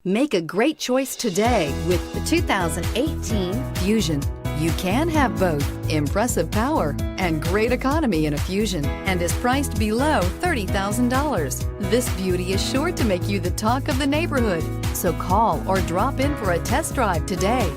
Make a great choice today with the 2018 Fusion. You can have both impressive power and great economy in a Fusion, and is priced below $30,000. This beauty is sure to make you the talk of the neighborhood. So call or drop in for a test drive today.